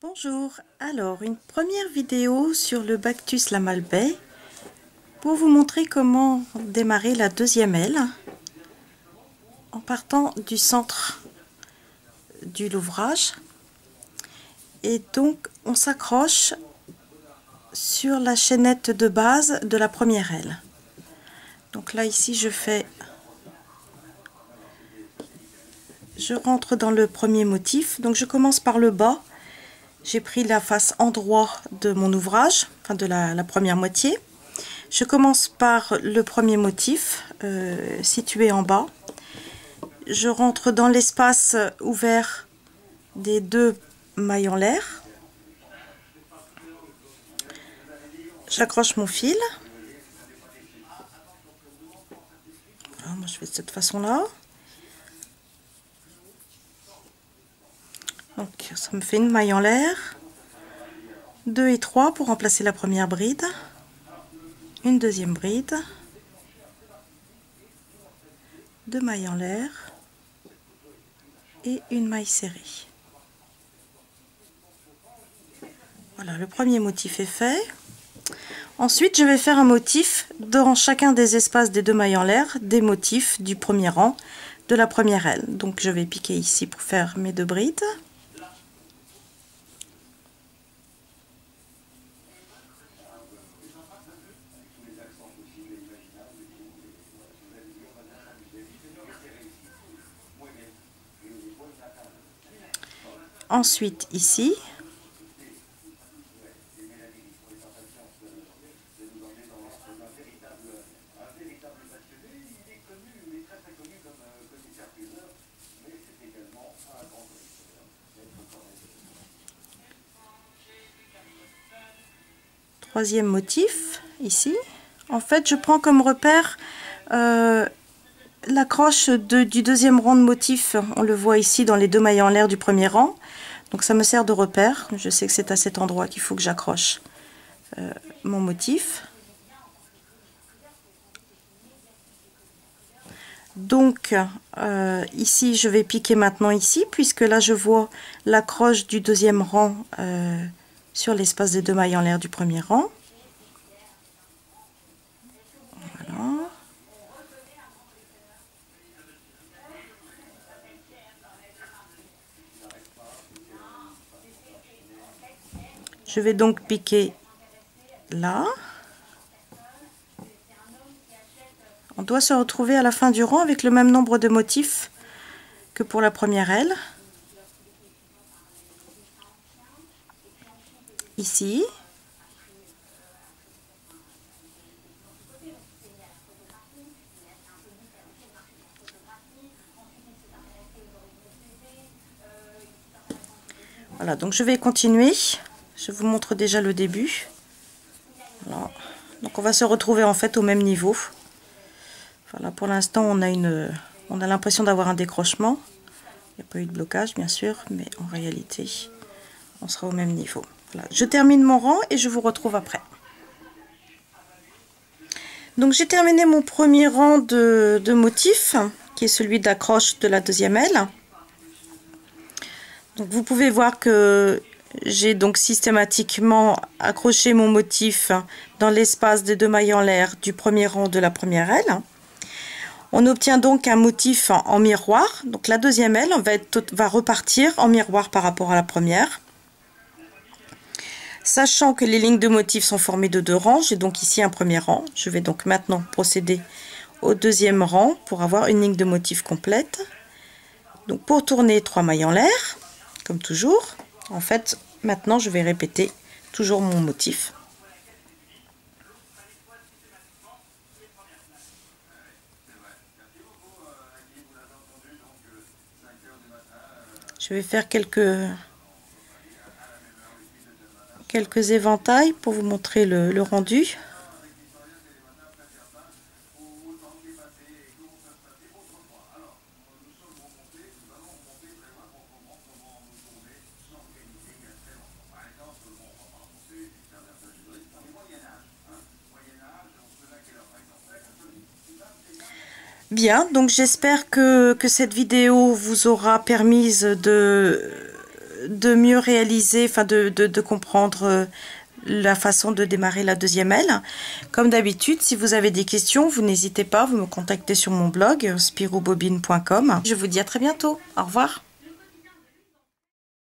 Bonjour, alors une première vidéo sur le Bactus la Malbaie pour vous montrer comment démarrer la deuxième aile en partant du centre du l'ouvrage. Et donc on s'accroche sur la chaînette de base de la première aile. Donc là ici je rentre dans le premier motif, donc je commence par le bas. J'ai pris la face endroit de mon ouvrage, enfin de la première moitié. Je commence par le premier motif situé en bas. Je rentre dans l'espace ouvert des deux mailles en l'air. J'accroche mon fil. Voilà, moi je fais de cette façon-là. Donc ça me fait une maille en l'air, 2 et 3 pour remplacer la première bride, une deuxième bride, 2 mailles en l'air et une maille serrée. Voilà, le premier motif est fait. Ensuite, je vais faire un motif dans chacun des espaces des deux mailles en l'air, des motifs du premier rang de la première aile. Donc je vais piquer ici pour faire mes deux brides. Ensuite ici, troisième motif ici. En fait, je prends comme repère l'accroche du deuxième rang de motifs. On le voit ici dans les deux mailles en l'air du premier rang. Donc ça me sert de repère. Je sais que c'est à cet endroit qu'il faut que j'accroche mon motif. Donc ici je vais piquer maintenant ici, puisque là je vois l'accroche du deuxième rang sur l'espace des deux mailles en l'air du premier rang. Voilà. Je vais donc piquer là. On doit se retrouver à la fin du rang avec le même nombre de motifs que pour la première aile. Ici. Voilà, donc je vais continuer. Je vous montre déjà le début. Voilà. Donc on va se retrouver en fait au même niveau. Voilà, pour l'instant on a l'impression d'avoir un décrochement. Il n'y a pas eu de blocage bien sûr, mais en réalité on sera au même niveau. Voilà. Je termine mon rang et je vous retrouve après. Donc j'ai terminé mon premier rang de motifs, qui est celui d'accroche de la deuxième aile. Donc vous pouvez voir que j'ai donc systématiquement accroché mon motif dans l'espace des deux mailles en l'air du premier rang de la première aile. On obtient donc un motif en miroir. Donc la deuxième aile va repartir en miroir par rapport à la première. Sachant que les lignes de motifs sont formées de deux rangs, j'ai donc ici un premier rang. Je vais donc maintenant procéder au deuxième rang pour avoir une ligne de motifs complète. Donc pour tourner 3 mailles en l'air, comme toujours. En fait, maintenant je vais répéter toujours mon motif. Je vais faire quelques éventails pour vous montrer le rendu. Bien, donc j'espère que cette vidéo vous aura permis de mieux réaliser, enfin de comprendre la façon de démarrer la deuxième aile. Comme d'habitude, si vous avez des questions, vous n'hésitez pas, vous me contactez sur mon blog spiroubobine.com. Je vous dis à très bientôt. Au revoir.